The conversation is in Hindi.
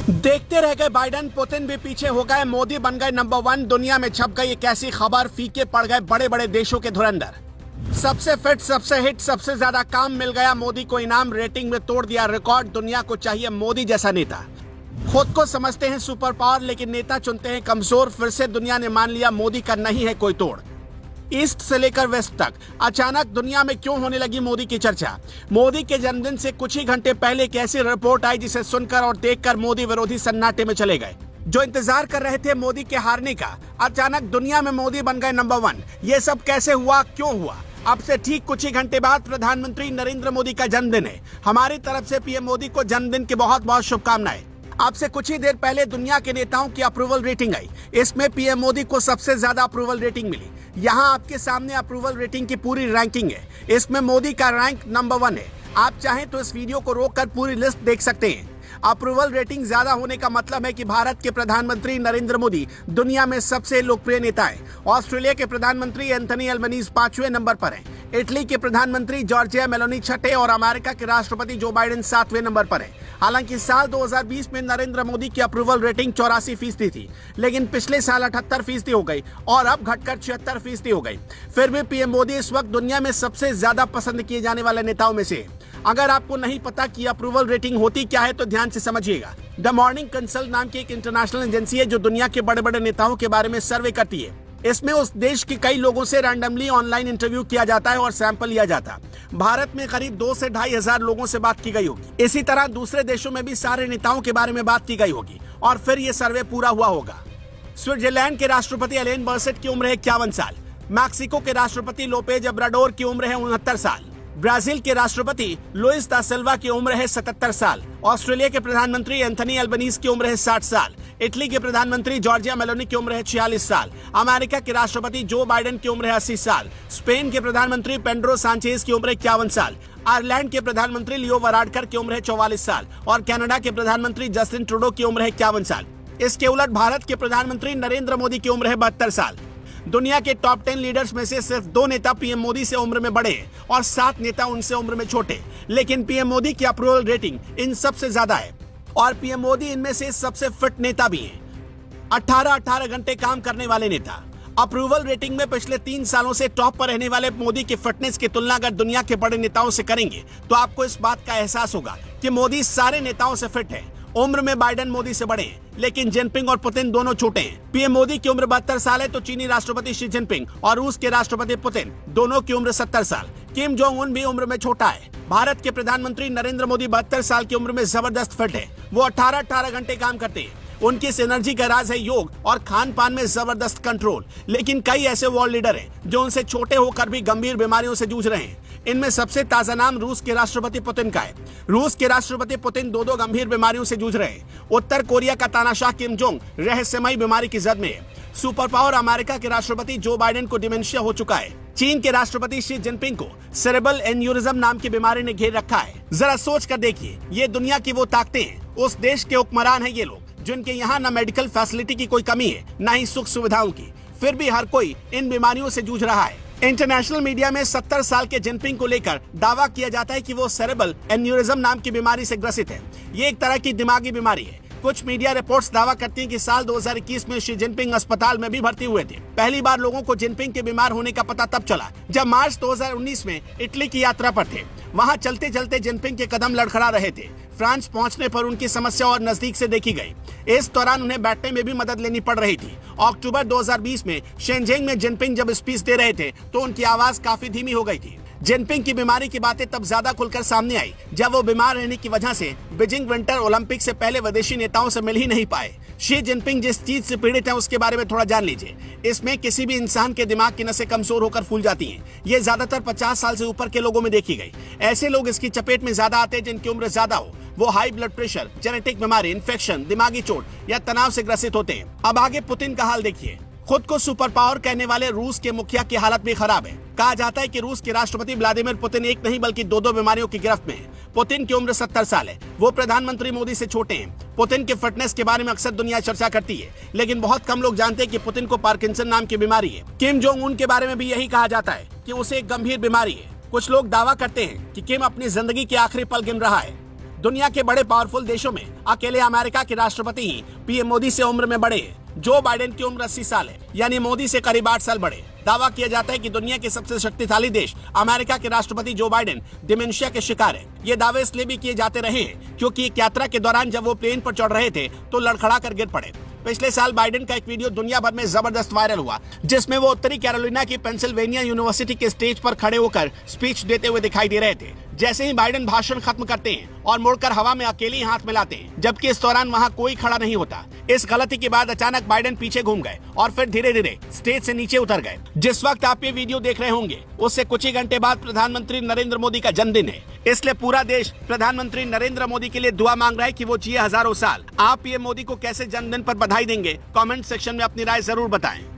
देखते रह गए बाइडेन, पुतिन भी पीछे हो गए, मोदी बन गए नंबर 1। दुनिया में छप गई एक ऐसी खबर, फीके पड़ गए बड़े बड़े देशों के धुरंधर। सबसे फिट, सबसे हिट, सबसे ज्यादा काम मिल गया मोदी को इनाम, रेटिंग में तोड़ दिया रिकॉर्ड। दुनिया को चाहिए मोदी जैसा नेता। खुद को समझते हैं सुपर पावर, लेकिन नेता चुनते हैं कमजोर। फिर से दुनिया ने मान लिया मोदी का नहीं है कोई तोड़। ईस्ट से लेकर वेस्ट तक अचानक दुनिया में क्यों होने लगी मोदी की चर्चा। मोदी के जन्मदिन से कुछ ही घंटे पहले एक ऐसी रिपोर्ट आई जिसे सुनकर और देखकर मोदी विरोधी सन्नाटे में चले गए। जो इंतजार कर रहे थे मोदी के हारने का, अचानक दुनिया में मोदी बन गए नंबर 1। ये सब कैसे हुआ, क्यों हुआ? अब से ठीक कुछ ही घंटे बाद प्रधानमंत्री नरेंद्र मोदी का जन्मदिन है। हमारी तरफ से पीएम मोदी को जन्मदिन की बहुत बहुत शुभकामनाएं। अब से कुछ ही देर पहले दुनिया के नेताओं की अप्रूवल रेटिंग आई। इसमें पीएम मोदी को सबसे ज्यादा अप्रूवल रेटिंग मिली। यहाँ आपके सामने अप्रूवल रेटिंग की पूरी रैंकिंग है। इसमें मोदी का रैंक नंबर 1 है। आप चाहें तो इस वीडियो को रोककर पूरी लिस्ट देख सकते हैं। अप्रूवल रेटिंग ज्यादा होने का मतलब है कि भारत के प्रधानमंत्री नरेंद्र मोदी दुनिया में सबसे लोकप्रिय नेता हैं। ऑस्ट्रेलिया के प्रधानमंत्री एंथनी अल्बनीज 5वें नंबर पर हैं। इटली के प्रधानमंत्री जॉर्जिया मेलोनी 6ठे और अमेरिका के राष्ट्रपति जो बाइडेन 7वें नंबर पर हैं। हालांकि साल 2020 में नरेंद्र मोदी की अप्रूवल रेटिंग 84% थी, लेकिन पिछले साल 78% हो गई और अब घटकर 76% हो गई। फिर भी पीएम मोदी इस वक्त दुनिया में सबसे ज्यादा पसंद किए जाने वाले नेताओं में से। अगर आपको नहीं पता कि अप्रूवल रेटिंग होती क्या है तो ध्यान से समझिएगा। द मॉर्निंग कंसल्ट नाम की एक इंटरनेशनल एजेंसी है जो दुनिया के बड़े बड़े नेताओं के बारे में सर्वे करती है। इसमें उस देश के कई लोगों से रैंडमली ऑनलाइन इंटरव्यू किया जाता है और सैंपल लिया जाता है। भारत में करीब 2 से 2.5 हजार लोगों से बात की गई होगी। इसी तरह दूसरे देशों में भी सारे नेताओं के बारे में बात की गई होगी और फिर ये सर्वे पूरा हुआ होगा। स्विट्जरलैंड के राष्ट्रपति एलेन बर्सेट की उम्र है 51 साल। मैक्सिको के राष्ट्रपति लोपेज ओब्राडोर की उम्र है 69 साल। ब्राजील के राष्ट्रपति लुइस दा सिल्वा की उम्र है 77 साल। ऑस्ट्रेलिया के प्रधानमंत्री एंथनी अल्बनीज की उम्र है 60 साल। इटली के प्रधानमंत्री जॉर्जिया मेलोनी की उम्र है 46 साल। अमेरिका के राष्ट्रपति जो बाइडेन की उम्र है 80 साल। स्पेन के प्रधानमंत्री पेड्रो सांचेज की उम्र है 51 साल। आयरलैंड के प्रधानमंत्री लियो वाराडकर की उम्र है 44 साल और कनाडा के प्रधानमंत्री जस्टिन ट्रूडो की उम्र है 51 साल। इसके उलट भारत के प्रधानमंत्री नरेंद्र मोदी की उम्र है 72 साल। दुनिया के टॉप 10 लीडर्स में से सिर्फ 2 नेता पीएम मोदी से उम्र में बड़े हैं और 7 नेता उनसे उम्र में छोटे। लेकिन पीएम मोदी की अप्रूवल रेटिंग इन सबसे ज्यादा है और पीएम मोदी इनमें से सबसे फिट नेता भी हैं। 18 घंटे काम करने वाले नेता। अप्रूवल रेटिंग में पिछले 3 सालों से टॉप पर रहने वाले मोदी की फिटनेस की तुलना अगर दुनिया के बड़े नेताओं से करेंगे तो आपको इस बात का एहसास होगा कि मोदी सारे नेताओं से फिट है। उम्र में बाइडेन मोदी से बड़े हैं, लेकिन जिनपिंग और पुतिन दोनों छोटे हैं। पीएम मोदी की उम्र 72 साल है तो चीनी राष्ट्रपति शी जिनपिंग और रूस के राष्ट्रपति पुतिन दोनों की उम्र 70 साल। किम जोंग उन भी उम्र में छोटा है। भारत के प्रधानमंत्री नरेंद्र मोदी 72 साल की उम्र में जबरदस्त फिट है। वो 18 घंटे काम करते हैं। उनकी इस एनर्जी का राज है योग और खान पान में जबरदस्त कंट्रोल। लेकिन कई ऐसे वर्ल्ड लीडर हैं जो उनसे छोटे होकर भी गंभीर बीमारियों से जूझ रहे हैं। इनमें सबसे ताजा नाम रूस के राष्ट्रपति पुतिन का है। रूस के राष्ट्रपति पुतिन 2 गंभीर बीमारियों से जूझ रहे हैं। उत्तर कोरिया का तानाशाह किम जोंग रहस्यमयी बीमारी की जद में है। सुपर पावर अमेरिका के राष्ट्रपति जो बाइडेन को डिमेंशिया हो चुका है। चीन के राष्ट्रपति शी जिनपिंग को सेरेब्रल एन्यूरिज्म नाम की बीमारी ने घेर रखा है। जरा सोच कर देखिए, ये दुनिया की वो ताकतें हैं, उस देश के हुक्मरान हैं ये लोग जिनके यहाँ न मेडिकल फैसिलिटी की कोई कमी है न ही सुख सुविधाओं की। फिर भी हर कोई इन बीमारियों से जूझ रहा है। इंटरनेशनल मीडिया में 70 साल के जिनपिंग को लेकर दावा किया जाता है कि वो सेरेब्रल एन्यूरिज्म नाम की बीमारी से ग्रसित है। ये एक तरह की दिमागी बीमारी है। कुछ मीडिया रिपोर्ट्स दावा करती हैं कि साल 2021 में शी जिनपिंग अस्पताल में भी भर्ती हुए थे। पहली बार लोगों को जिनपिंग के बीमार होने का पता तब चला जब मार्च 2019 में इटली की यात्रा पर थे। वहां चलते चलते जिनपिंग के कदम लड़खड़ा रहे थे। फ्रांस पहुंचने पर उनकी समस्या और नजदीक से देखी गई। इस दौरान उन्हें बैठने में भी मदद लेनी पड़ रही थी। अक्टूबर 2020 में शेंझेंग में जिनपिंग जब स्पीच दे रहे थे तो उनकी आवाज काफी धीमी हो गई थी। जिनपिंग की बीमारी की बातें तब ज्यादा खुलकर सामने आई जब वो बीमार रहने की वजह से बीजिंग विंटर ओलंपिक से पहले विदेशी नेताओं से मिल ही नहीं पाए। शी जिनपिंग जिस चीज से पीड़ित है उसके बारे में थोड़ा जान लीजिए। इसमें किसी भी इंसान के दिमाग की नसें कमजोर होकर फूल जाती हैं। ये ज्यादातर 50 साल से ऊपर के लोगों में देखी गई। ऐसे लोग इसकी चपेट में ज्यादा आते हैं जिनकी उम्र ज्यादा हो। वो हाई ब्लड प्रेशर, जेनेटिक बीमारी, इन्फेक्शन, दिमागी चोट या तनाव से ग्रसित होते हैं। अब आगे पुतिन का हाल देखिए। खुद को सुपर पावर कहने वाले रूस के मुखिया की हालत भी खराब है। कहा जाता है कि रूस के राष्ट्रपति व्लादिमीर पुतिन एक नहीं बल्कि 2 बीमारियों की गिरफ्त में है। पुतिन की उम्र 70 साल है। वो प्रधानमंत्री मोदी से छोटे हैं। पुतिन के फिटनेस के बारे में अक्सर दुनिया चर्चा करती है, लेकिन बहुत कम लोग जानते हैं कि पुतिन को पार्किंसन नाम की बीमारी है। किम जोंग उन के बारे में भी यही कहा जाता है कि उसे एक गंभीर बीमारी है। कुछ लोग दावा करते हैं कि किम अपनी जिंदगी के आखिरी पल गिन रहा है। दुनिया के बड़े पावरफुल देशों में अकेले अमेरिका के राष्ट्रपति ही पीएम मोदी से उम्र में बड़े हैं। जो बाइडेन की उम्र 80 साल है, यानी मोदी से करीब 8 साल बड़े। दावा किया जाता है कि दुनिया के सबसे शक्तिशाली देश अमेरिका के राष्ट्रपति जो बाइडेन डिमेंशिया के शिकार है। ये दावे इसलिए भी किए जाते रहे हैं क्योंकि एक यात्रा के दौरान जब वो प्लेन पर चढ़ रहे थे तो लड़खड़ा कर गिर पड़े। पिछले साल बाइडेन का एक वीडियो दुनिया भर में जबरदस्त वायरल हुआ, जिसमें वो उत्तरी कैरोलिना की पेंसिल्वेनिया यूनिवर्सिटी के स्टेज पर खड़े होकर स्पीच देते हुए दिखाई दे रहे थे। जैसे ही बाइडेन भाषण खत्म करते हैं और मुड़कर हवा में अकेले ही हाथ मिलाते हैं, जबकि इस दौरान वहां कोई खड़ा नहीं होता। इस गलती के बाद अचानक बाइडेन पीछे घूम गए और फिर धीरे धीरे स्टेज से नीचे उतर गए। जिस वक्त आप ये वीडियो देख रहे होंगे उससे कुछ ही घंटे बाद प्रधानमंत्री नरेंद्र मोदी का जन्मदिन है, इसलिए पूरा देश प्रधानमंत्री नरेंद्र मोदी के लिए दुआ मांग रहा है कि वो जिए हजारों साल। आप पीएम मोदी को कैसे जन्मदिन पर बधाई देंगे? कमेंट सेक्शन में अपनी राय जरूर बताएं।